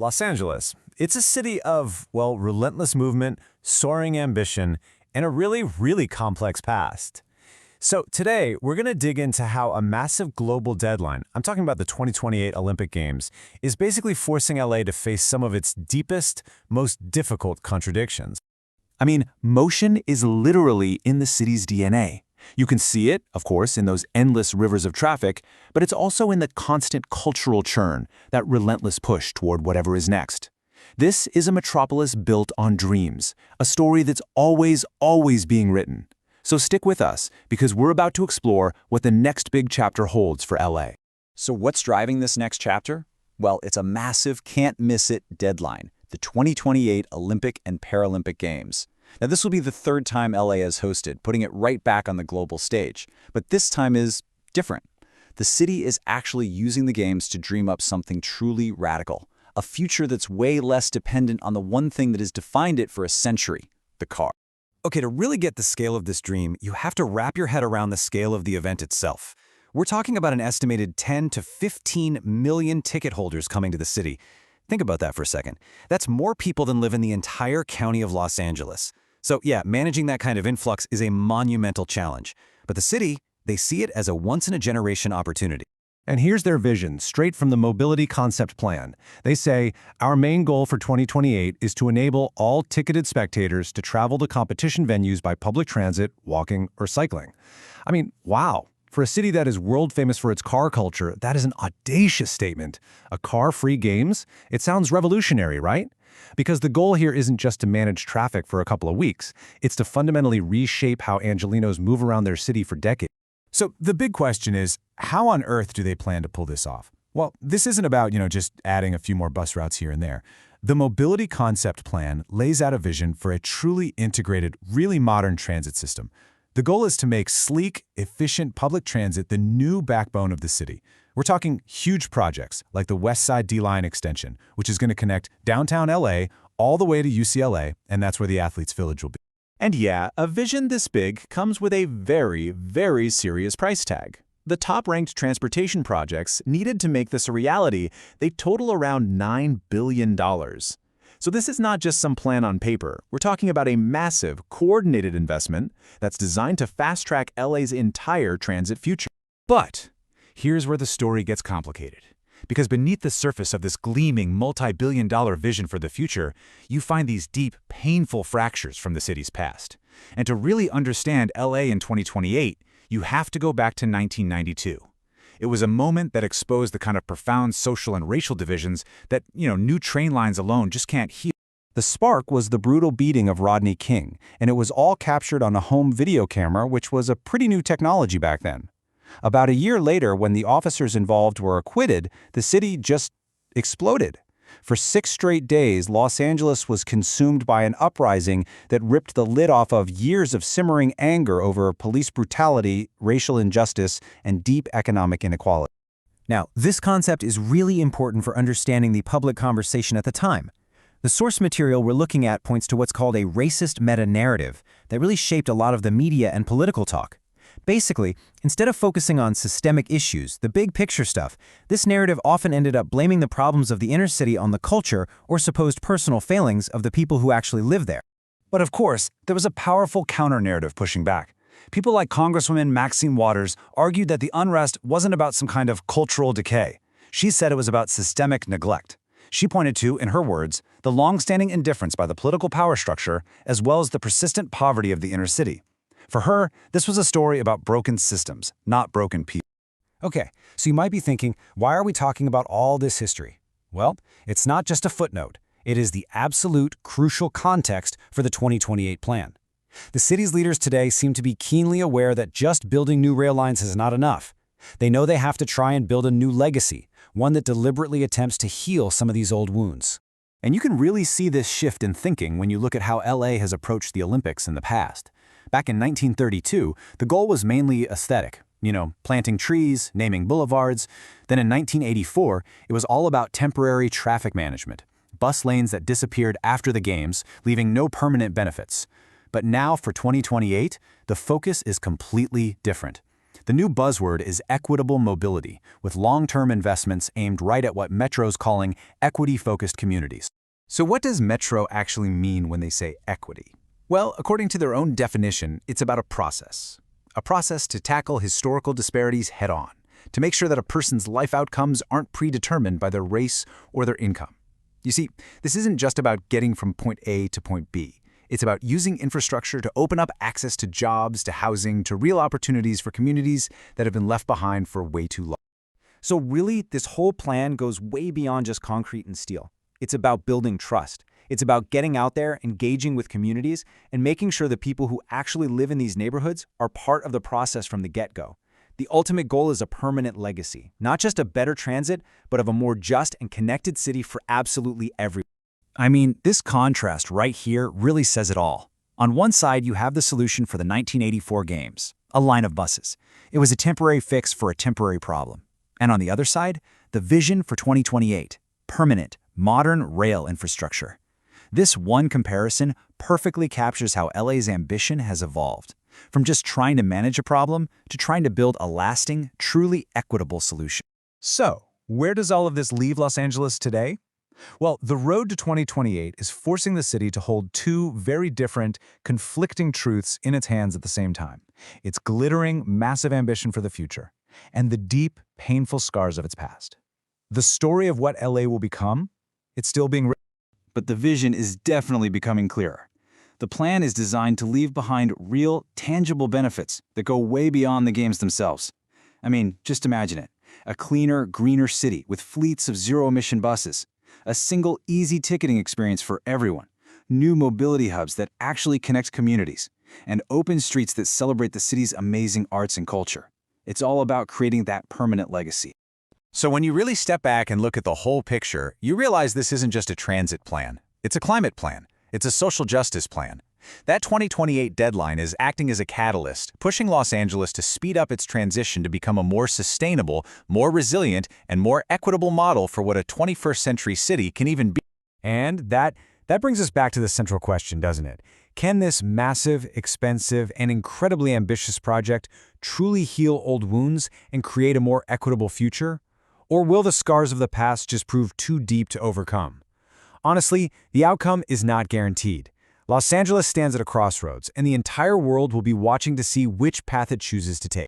Los Angeles. It's a city of, well, relentless movement, soaring ambition, and a really complex past. So today, we're going to dig into how a massive global deadline, I'm talking about the 2028 Olympic Games, is basically forcing LA to face some of its deepest, most difficult contradictions. I mean, motion is literally in the city's DNA. You can see it, of course, in those endless rivers of traffic, but it's also in the constant cultural churn, that relentless push toward whatever is next. This is a metropolis built on dreams, a story that's always being written. So stick with us, because we're about to explore what the next big chapter holds for LA. So what's driving this next chapter? Well, it's a massive, can't-miss-it deadline, the 2028 Olympic and Paralympic Games. Now, this will be the third time LA has hosted, putting it right back on the global stage. But this time is different. The city is actually using the Games to dream up something truly radical, a future that's way less dependent on the one thing that has defined it for a century, the car. Okay, to really get the scale of this dream, you have to wrap your head around the scale of the event itself. We're talking about an estimated 10 to 15 million ticket holders coming to the city. Think about that for a second. That's more people than live in the entire county of Los Angeles. So yeah, managing that kind of influx is a monumental challenge. But the city, they see it as a once-in-a-generation opportunity. And here's their vision, straight from the Mobility Concept Plan. They say, our main goal for 2028 is to enable all ticketed spectators to travel to competition venues by public transit, walking, or cycling. I mean, wow. For a city that is world famous for its car culture, that is an audacious statement. A car-free games? It sounds revolutionary, right? Because the goal here isn't just to manage traffic for a couple of weeks. It's to fundamentally reshape how Angelinos move around their city for decades. So the big question is, how on earth do they plan to pull this off? Well, this isn't about, just adding a few more bus routes here and there. The Mobility Concept Plan lays out a vision for a truly integrated, really modern transit system. The goal is to make sleek, efficient public transit the new backbone of the city. We're talking huge projects like the West Side D-Line extension, which is going to connect downtown LA all the way to UCLA, and that's where the Athletes Village will be. And yeah, a vision this big comes with a very serious price tag. The top-ranked transportation projects needed to make this a reality, they total around $9 billion. So this is not just some plan on paper. We're talking about a massive, coordinated investment that's designed to fast-track LA's entire transit future. But here's where the story gets complicated. Because beneath the surface of this gleaming, multi-billion-dollar vision for the future, you find these deep, painful fractures from the city's past. And to really understand LA in 2028, you have to go back to 1992. It was a moment that exposed the kind of profound social and racial divisions that, new train lines alone just can't heal. The spark was the brutal beating of Rodney King, and it was all captured on a home video camera, which was a pretty new technology back then. About a year later, when the officers involved were acquitted, the city just exploded. For 6 straight days, Los Angeles was consumed by an uprising that ripped the lid off of years of simmering anger over police brutality, racial injustice, and deep economic inequality. Now, this concept is really important for understanding the public conversation at the time. The source material we're looking at points to what's called a racist meta-narrative that really shaped a lot of the media and political talk. Basically, instead of focusing on systemic issues, the big picture stuff, this narrative often ended up blaming the problems of the inner city on the culture or supposed personal failings of the people who actually live there. But of course, there was a powerful counter-narrative pushing back. People like Congresswoman Maxine Waters argued that the unrest wasn't about some kind of cultural decay. She said it was about systemic neglect. She pointed to, in her words, the long-standing indifference by the political power structure as well as the persistent poverty of the inner city. For her, this was a story about broken systems, not broken people. Okay, so you might be thinking, why are we talking about all this history? Well, it's not just a footnote. It is the absolute crucial context for the 2028 plan. The city's leaders today seem to be keenly aware that just building new rail lines is not enough. They know they have to try and build a new legacy, one that deliberately attempts to heal some of these old wounds. And you can really see this shift in thinking when you look at how LA has approached the Olympics in the past. Back in 1932, the goal was mainly aesthetic, planting trees, naming boulevards. Then in 1984, it was all about temporary traffic management, bus lanes that disappeared after the games, leaving no permanent benefits. But now for 2028, the focus is completely different. The new buzzword is equitable mobility, with long-term investments aimed right at what Metro's calling equity-focused communities. So what does Metro actually mean when they say equity? Well, according to their own definition, it's about a process. A process to tackle historical disparities head-on, to make sure that a person's life outcomes aren't predetermined by their race or their income. You see, this isn't just about getting from point A to point B. It's about using infrastructure to open up access to jobs, to housing, to real opportunities for communities that have been left behind for way too long. So really, this whole plan goes way beyond just concrete and steel. It's about building trust. It's about getting out there, engaging with communities, and making sure the people who actually live in these neighborhoods are part of the process from the get-go. The ultimate goal is a permanent legacy, not just a better transit, but of a more just and connected city for absolutely everyone. I mean, this contrast right here really says it all. On one side, you have the solution for the 1984 games, a line of buses. It was a temporary fix for a temporary problem. And on the other side, the vision for 2028, permanent, modern rail infrastructure. This one comparison perfectly captures how LA's ambition has evolved, from just trying to manage a problem to trying to build a lasting, truly equitable solution. So, where does all of this leave Los Angeles today? Well, the road to 2028 is forcing the city to hold two very different, conflicting truths in its hands at the same time. Its glittering, massive ambition for the future, and the deep, painful scars of its past. The story of what LA will become, it's still being written. But the vision is definitely becoming clearer. The plan is designed to leave behind real, tangible benefits that go way beyond the games themselves. I mean, just imagine it. A cleaner, greener city with fleets of zero-emission buses. A single, easy ticketing experience for everyone. New mobility hubs that actually connect communities. And open streets that celebrate the city's amazing arts and culture. It's all about creating that permanent legacy. So when you really step back and look at the whole picture, you realize this isn't just a transit plan. It's a climate plan. It's a social justice plan. That 2028 deadline is acting as a catalyst, pushing Los Angeles to speed up its transition to become a more sustainable, more resilient, and more equitable model for what a 21st century city can even be. And that brings us back to the central question, doesn't it? Can this massive, expensive, and incredibly ambitious project truly heal old wounds and create a more equitable future? Or will the scars of the past just prove too deep to overcome? Honestly, the outcome is not guaranteed. Los Angeles stands at a crossroads, and the entire world will be watching to see which path it chooses to take.